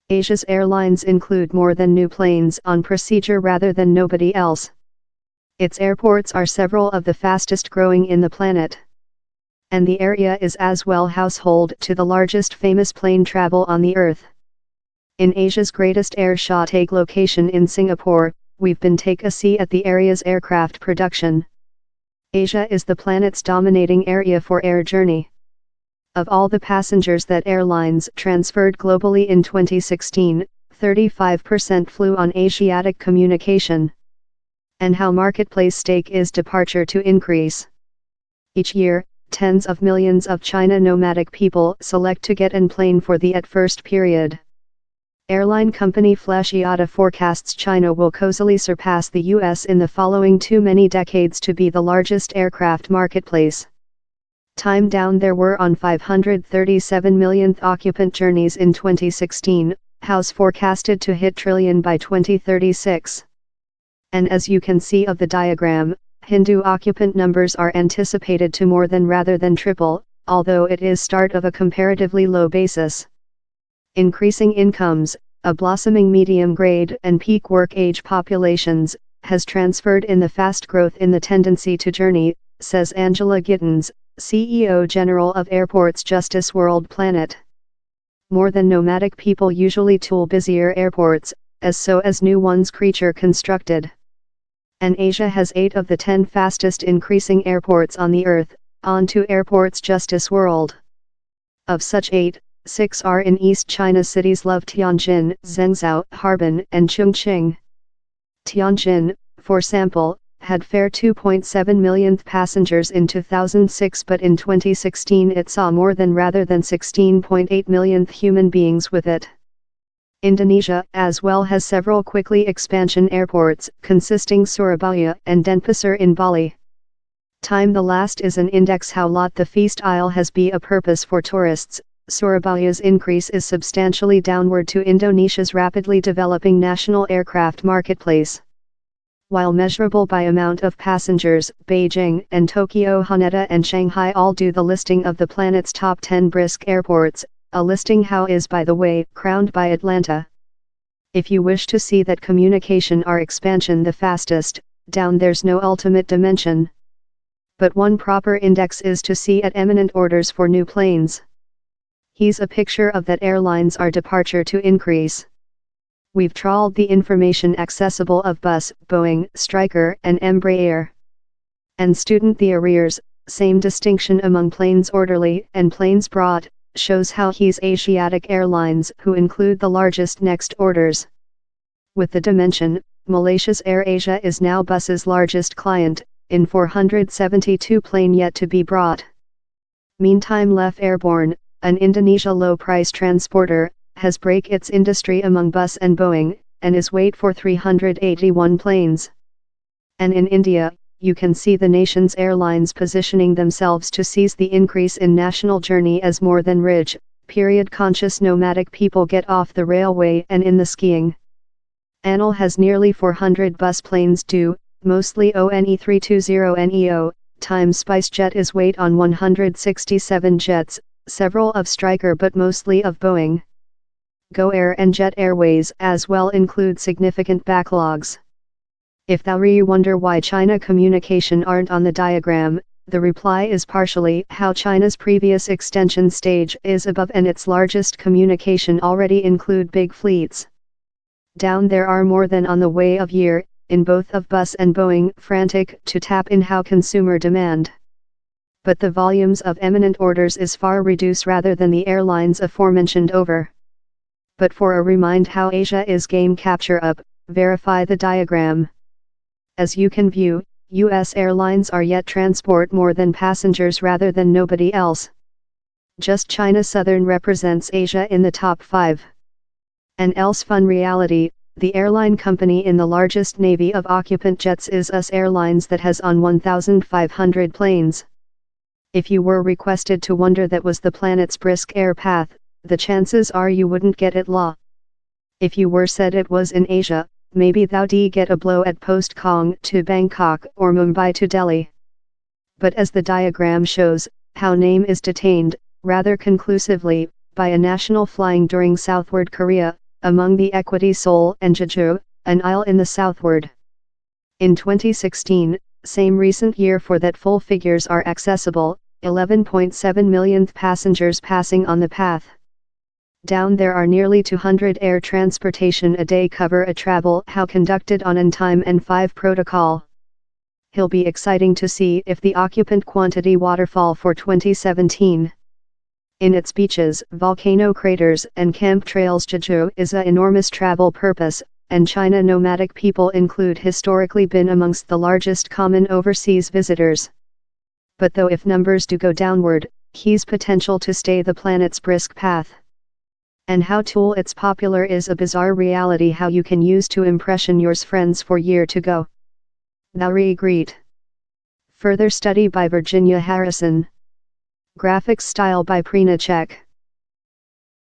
Asia's airlines include more than new planes on procedure rather than nobody else. Its airports are several of the fastest growing in the planet. And the area is as well household to the largest famous plane travel on the earth. In Asia's greatest air show take location in Singapore, we've been take a see at the area's aircraft production. Asia is the planet's dominating area for air journey. Of all the passengers that airlines transferred globally in 2016, 35% flew on Asiatic communication. And how marketplace stake is departure to increase. Each year, tens of millions of China nomadic people select to get on plane for the at first period. Airline company Flashiata forecasts China will cozily surpass the US in the following too many decades to be the largest aircraft marketplace. Time down there were on 537 millionth occupant journeys in 2016, house forecasted to hit trillion by 2036. And as you can see of the diagram, Hindu occupant numbers are anticipated to more than rather than triple, although it is start of a comparatively low basis. Increasing incomes, a blossoming medium grade and peak work age populations, has transferred in the fast growth in the tendency to journey, says Angela Gittins, CEO General of Airports Justice World Planet. More than nomadic people usually tool busier airports, as new ones creature constructed. And Asia has 8 of the 10 fastest increasing airports on the earth, on to Airports Justice World. Of such 8, 6 are in East China cities of Tianjin, Zhengzhou, Harbin, and Chongqing. Tianjin, for sample, had fair 2.7 millionth passengers in 2006, but in 2016 it saw more than rather than 16.8 millionth human beings with it. Indonesia as well has several quickly expansion airports, consisting Surabaya and Denpasar in Bali. Time the last is an index how lot the feast isle has be a purpose for tourists. Surabaya's increase is substantially downward to Indonesia's rapidly developing national aircraft marketplace. While measurable by amount of passengers, Beijing and Tokyo, Haneda and Shanghai all do the listing of the planet's top 10 brisk airports, a listing how is by the way, crowned by Atlanta. If you wish to see that communication are expansion the fastest, down there's no ultimate dimension. But one proper index is to see at eminent orders for new planes. He's a picture of that airlines are departure to increase. We've trawled the information accessible of Bus, Boeing, Stryker and Embraer. And student the arrears, same distinction among planes orderly and planes broad, shows how he's Asiatic Airlines who include the largest next orders. With the dimension, Malaysia's AirAsia is now Bus's largest client, in 472 plane yet to be brought. Meantime Lef Airborne, an Indonesia low-price transporter, has break its industry among Bus and Boeing, and is wait for 381 planes. And in India, you can see the nation's airlines positioning themselves to seize the increase in national journey as more than rich, period-conscious nomadic people get off the railway and in the skiing. ANL has nearly 400 bus planes due, mostly ONE320neo, time SpiceJet is wait on 167 jets, several of Stryker but mostly of Boeing. Go Air and Jet Airways as well include significant backlogs. If thou wonder why China communication aren't on the diagram, the reply is partially how China's previous extension stage is above and its largest communication already include big fleets. Down there are more than on the way of year, in both of Bus and Boeing, frantic to tap in how consumer demand. But the volumes of eminent orders is far reduced rather than the airlines aforementioned over. But for a remind how Asia is game capture up, verify the diagram. As you can view, US airlines are yet transport more than passengers rather than nobody else. Just China Southern represents Asia in the top 5. And else fun reality, the airline company in the largest navy of occupant jets is US Airlines that has on 1,500 planes. If you were requested to wonder that was the planet's brisk air path, the chances are you wouldn't get it law. If you were said it was in Asia, maybe thou'd get a blow at Post Kong to Bangkok or Mumbai to Delhi. But as the diagram shows, how name is detained, rather conclusively, by a national flying during southward Korea, among the equity Seoul and Jeju, an isle in the southward. In 2016, same recent year for that full figures are accessible, 11.7 millionth passengers passing on the path. Down there are nearly 200 air transportation a day cover a travel how conducted on time and 5 protocol. He'll be exciting to see if the occupant quantity waterfall for 2017. In its beaches, volcano craters and camp trails Jeju is a enormous travel purpose, and China nomadic people include historically been amongst the largest common overseas visitors. But though if numbers do go downward, he's potential to stay the planet's brisk path. And how tool it's popular is a bizarre reality how you can use to impression yours friends for year to go. Thou regret. Further study by Virginia Harrison. Graphics style by Prina Chek.